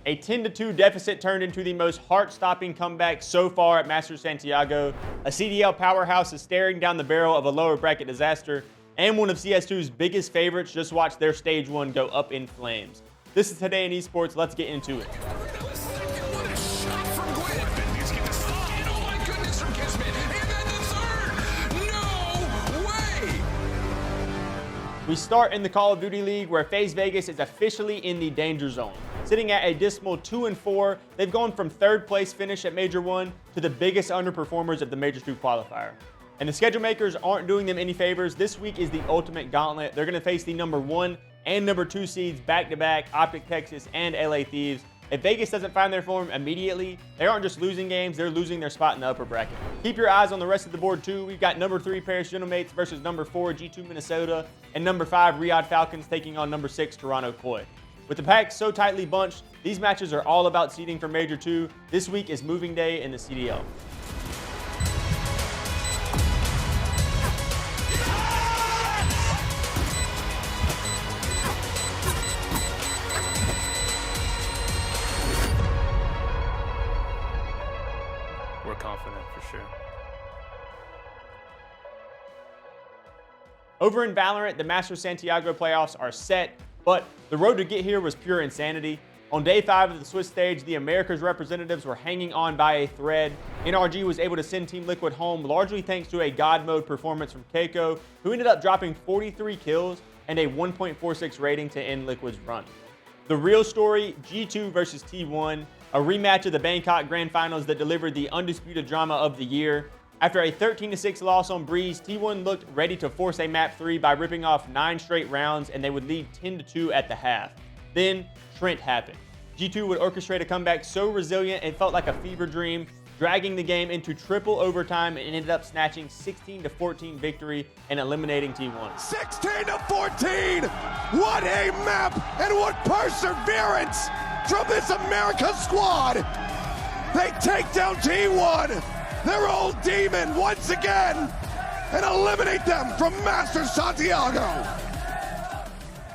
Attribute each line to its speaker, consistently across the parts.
Speaker 1: A 10-2 deficit turned into the most heart-stopping comeback so far at Masters Santiago. A CDL powerhouse is staring down the barrel of a lower bracket disaster, and one of CS2's biggest favorites just watched their stage 1 go up in flames. This is Today in Esports. Let's get into it. We start in the Call of Duty League, where Faze Vegas is officially in the danger zone. Sitting at a dismal 2-4, they've gone from 3rd place finish at Major 1 to the biggest underperformers of the Major 2 qualifier. And the schedule makers aren't doing them any favors. This week is the ultimate gauntlet. They're going to face the number 1 and number 2 seeds back-to-back, Optic Texas and LA Thieves. If Vegas doesn't find their form immediately, they aren't just losing games, they're losing their spot in the upper bracket. Keep your eyes on the rest of the board too. We've got number 3 Paris Genomates versus number 4 G2 Minnesota, and number 5 Riyadh Falcons taking on number 6 Toronto Koi. With the packs so tightly bunched, these matches are all about seeding for Major 2. This week is moving day in the CDL.
Speaker 2: We're confident for sure.
Speaker 1: Over in Valorant, the Masters Santiago playoffs are set, but the road to get here was pure insanity. On day 5 of the Swiss stage, the Americas representatives were hanging on by a thread. NRG was able to send Team Liquid home, largely thanks to a God mode performance from Keiko, who ended up dropping 43 kills and a 1.46 rating to end Liquid's run. The real story, G2 versus T1, a rematch of the Bangkok Grand Finals that delivered the undisputed drama of the year. After a 13-6 loss on Breeze, T1 looked ready to force a map 3 by ripping off 9 straight rounds, and they would lead 10-2 at the half. Then, Trent happened. G2 would orchestrate a comeback so resilient it felt like a fever dream, dragging the game into triple overtime and ended up snatching 16-14 victory and eliminating T1.
Speaker 3: 16-14! What a map and what perseverance from this America squad! They take down T1, their old demon, once again, and eliminate them from Masters Santiago.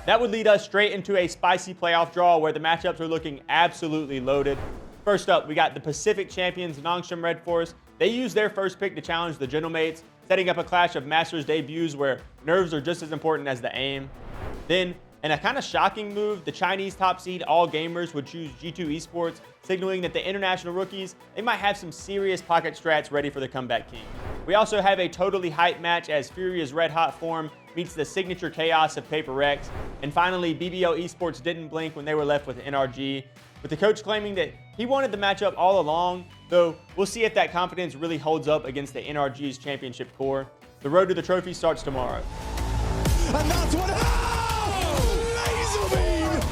Speaker 1: That would lead us straight into a spicy playoff draw where the matchups are looking absolutely loaded. First up, we got the Pacific champions, Nongshim Red Force. They used their first pick to challenge the Genomates, setting up a clash of Masters debuts where nerves are just as important as the aim. Then, in a kind of shocking move, the Chinese top seed All Gamers would choose G2 Esports, signaling that the international rookies, they might have some serious pocket strats ready for the comeback king. We also have a totally hype match as Furia's red hot form meets the signature chaos of Paper Rex. And finally, BBL Esports didn't blink when they were left with NRG, with the coach claiming that he wanted the matchup all along, though we'll see if that confidence really holds up against the NRG's championship core. The road to the trophy starts tomorrow.
Speaker 3: And that's what laser beam!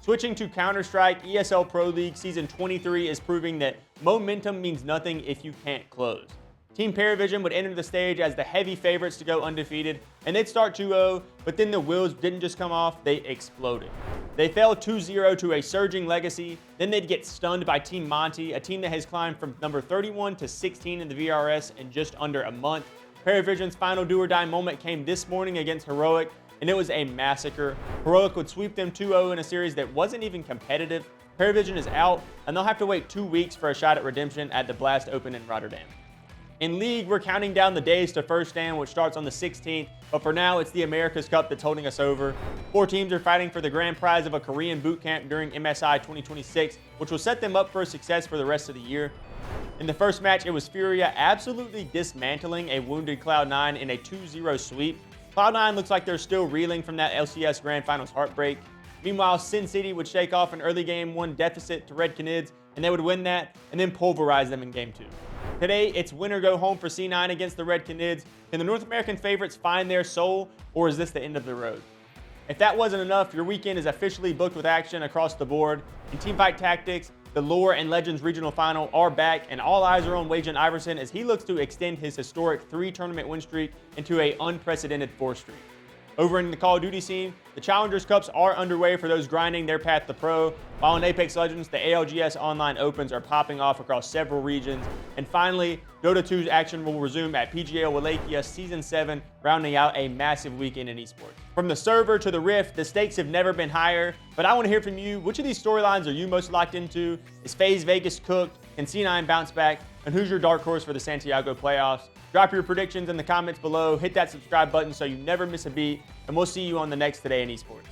Speaker 1: Switching to Counter-Strike, ESL Pro League Season 23 is proving that momentum means nothing if you can't close. Team Paravision would enter the stage as the heavy favorites to go undefeated, and they'd start 2-0, but then the wheels didn't just come off, they exploded. They fell 2-0 to a surging Legacy, then they'd get stunned by Team Monty, a team that has climbed from number 31 to 16 in the VRS in just under a month. Paravision's final do-or-die moment came this morning against Heroic, and it was a massacre. Heroic would sweep them 2-0 in a series that wasn't even competitive. Paravision is out, and they'll have to wait 2 weeks for a shot at redemption at the Blast Open in Rotterdam. In League, we're counting down the days to First Stand, which starts on the 16th, but for now, it's the America's Cup that's holding us over. 4 teams are fighting for the grand prize of a Korean boot camp during MSI 2026, which will set them up for success for the rest of the year. In the first match, it was Furia absolutely dismantling a wounded Cloud9 in a 2-0 sweep. Cloud9 looks like they're still reeling from that LCS Grand Finals heartbreak. Meanwhile, Sin City would shake off an early Game 1 deficit to Red Canids, and they would win that and then pulverize them in Game 2. Today, it's win or go home for C9 against the Red Canids. Can the North American favorites find their soul, or is this the end of the road? If that wasn't enough, your weekend is officially booked with action across the board. In Teamfight Tactics, the Lore and Legends Regional Final are back, and all eyes are on Wajan Iverson as he looks to extend his historic 3-tournament win streak into an unprecedented 4 streak. Over in the Call of Duty scene, the Challengers Cups are underway for those grinding their path to pro, while in Apex Legends, the ALGS Online Opens are popping off across several regions. And finally, Dota 2's action will resume at PGA Wallachia Season 7, rounding out a massive weekend in esports. From the server to the Rift, the stakes have never been higher, but I want to hear from you. Which of these storylines are you most locked into? Is FaZe Vegas cooked? Can C9 bounce back? And who's your dark horse for the Santiago playoffs? Drop your predictions in the comments below. Hit that subscribe button so you never miss a beat. And we'll see you on the next Today in Esports.